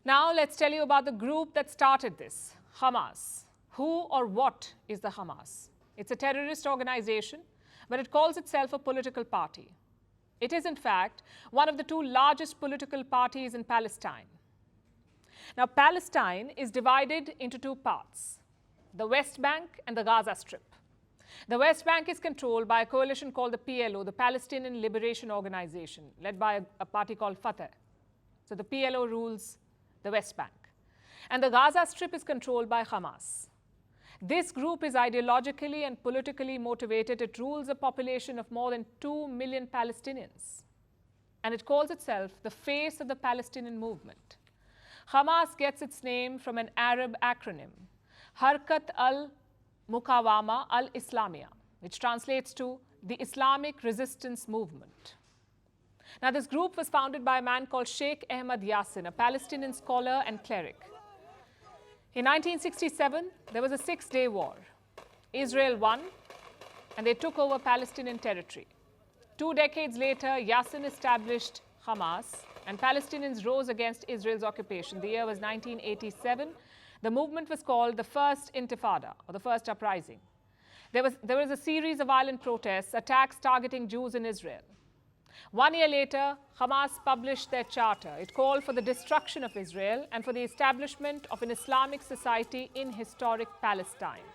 Now let's tell you about the group that started this, Hamas. Who or what is the Hamas? It's a terrorist organization, but it calls itself a political party. It is, in fact, one of the two largest political parties in Palestine. Now, Palestine is divided into two parts, the West Bank and the Gaza Strip. The West Bank is controlled by a coalition called the PLO, the Palestinian Liberation Organization, led by a party called Fatah. So the PLO rules the West Bank. And the Gaza Strip is controlled by Hamas. This group is ideologically and politically motivated. It rules a population of more than 2 million Palestinians. And it calls itself the face of the Palestinian movement. Hamas gets its name from an Arab acronym, Harkat al-Muqawama al-Islamiyya, which translates to the Islamic Resistance Movement. Now, this group was founded by a man called Sheikh Ahmad Yassin, a Palestinian scholar and cleric. In 1967, there was a 6-day war. Israel won, and they took over Palestinian territory. 2 decades later, Yassin established Hamas, and Palestinians rose against Israel's occupation. The year was 1987. The movement was called the First Intifada, or the First Uprising. There was a series of violent protests, attacks targeting Jews in Israel. 1 year later, Hamas published their charter. It called for the destruction of Israel and for the establishment of an Islamic society in historic Palestine.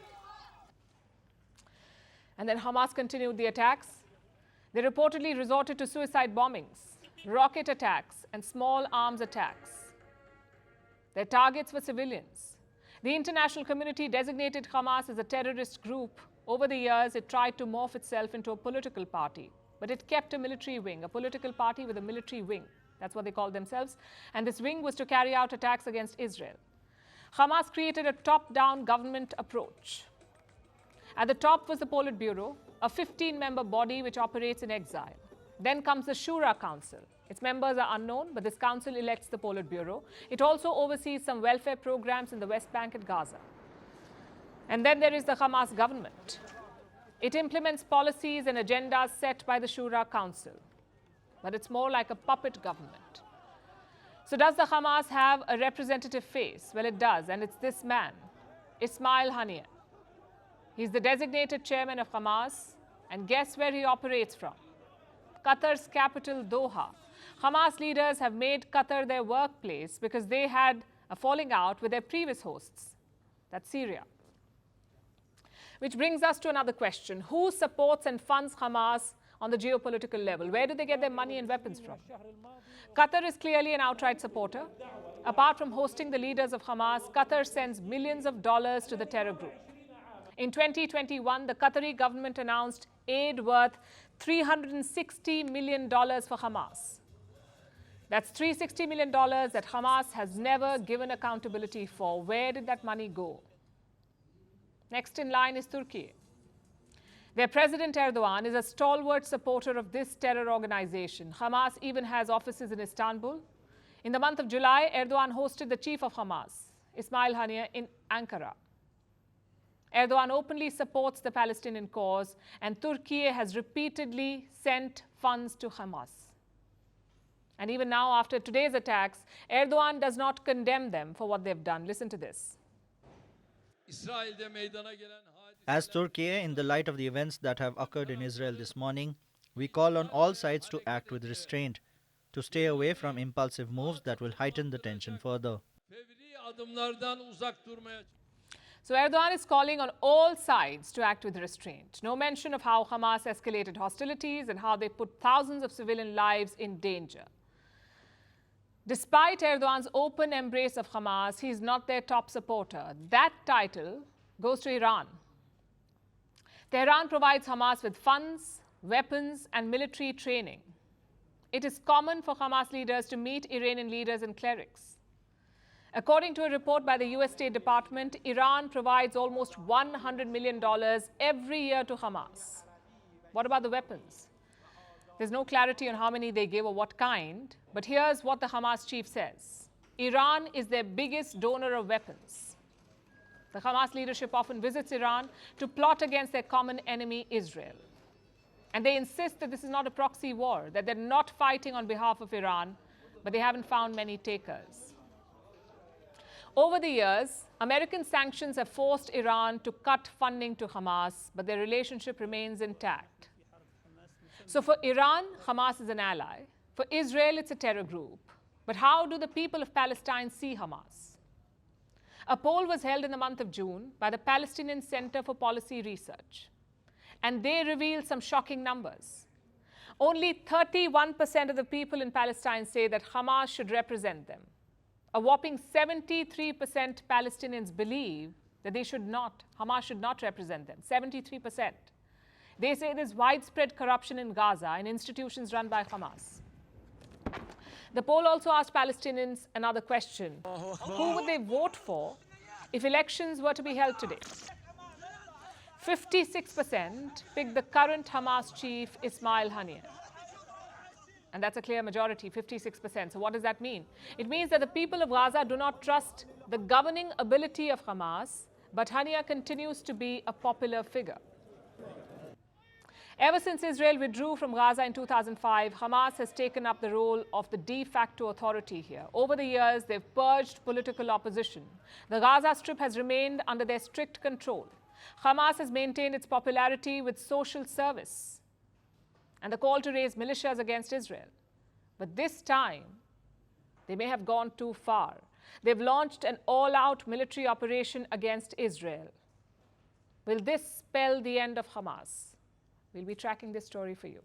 And then Hamas continued the attacks. They reportedly resorted to suicide bombings, rocket attacks, and small arms attacks. Their targets were civilians. The international community designated Hamas as a terrorist group. Over the years, it tried to morph itself into a political party. But it kept a military wing, a political party with a military wing. That's what they called themselves. And this wing was to carry out attacks against Israel. Hamas created a top-down government approach. At the top was the Politburo, a 15-member body which operates in exile. Then comes the Shura Council. Its members are unknown, but this council elects the Politburo. It also oversees some welfare programs in the West Bank and Gaza. And then there is the Hamas government. It implements policies and agendas set by the Shura Council, but it's more like a puppet government. So does the Hamas have a representative face? Well, it does, and it's this man, Ismail Haniyeh. He's the designated chairman of Hamas, and guess where he operates from? Qatar's capital, Doha. Hamas leaders have made Qatar their workplace because they had a falling out with their previous hosts, that's Syria. Which brings us to another question. Who supports and funds Hamas on the geopolitical level? Where do they get their money and weapons from? Qatar is clearly an outright supporter. Apart from hosting the leaders of Hamas, Qatar sends millions of dollars to the terror group. In 2021, the Qatari government announced aid worth $360 million for Hamas. That's $360 million that Hamas has never given accountability for. Where did that money go? Next in line is Turkey. Their President Erdogan is a stalwart supporter of this terror organization. Hamas even has offices in Istanbul. In the month of July, Erdogan hosted the chief of Hamas, Ismail Haniyeh, in Ankara. Erdogan openly supports the Palestinian cause, and Turkey has repeatedly sent funds to Hamas. And even now, after today's attacks, Erdogan does not condemn them for what they've done. Listen to this. As Turkey, in the light of the events that have occurred in Israel this morning, we call on all sides to act with restraint, to stay away from impulsive moves that will heighten the tension further. So Erdogan is calling on all sides to act with restraint. No mention of how Hamas escalated hostilities and how they put thousands of civilian lives in danger. Despite Erdogan's open embrace of Hamas, he is not their top supporter. That title goes to Iran. Tehran provides Hamas with funds, weapons, and military training. It is common for Hamas leaders to meet Iranian leaders and clerics. According to a report by the US State Department, Iran provides almost $100 million every year to Hamas. What about the weapons? There's no clarity on how many they give or what kind, but here's what the Hamas chief says. Iran is their biggest donor of weapons. The Hamas leadership often visits Iran to plot against their common enemy, Israel. And they insist that this is not a proxy war, that they're not fighting on behalf of Iran, but they haven't found many takers. Over the years, American sanctions have forced Iran to cut funding to Hamas, but their relationship remains intact. So for Iran, Hamas is an ally. For Israel, it's a terror group. But how do the people of Palestine see Hamas? A poll was held in the month of June by the Palestinian Center for Policy Research, and they revealed some shocking numbers. Only 31% of the people in Palestine say that Hamas should represent them. A whopping 73% Palestinians believe that Hamas should not represent them. 73%. They say there's widespread corruption in Gaza and institutions run by Hamas. The poll also asked Palestinians another question. Who would they vote for if elections were to be held today? 56% picked the current Hamas chief, Ismail Haniyeh. And that's a clear majority, 56%. So what does that mean? It means that the people of Gaza do not trust the governing ability of Hamas, but Haniyeh continues to be a popular figure. Ever since Israel withdrew from Gaza in 2005, Hamas has taken up the role of the de facto authority here. Over the years, they've purged political opposition. The Gaza Strip has remained under their strict control. Hamas has maintained its popularity with social service and the call to raise militias against Israel. But this time, they may have gone too far. They've launched an all-out military operation against Israel. Will this spell the end of Hamas? We'll be tracking this story for you.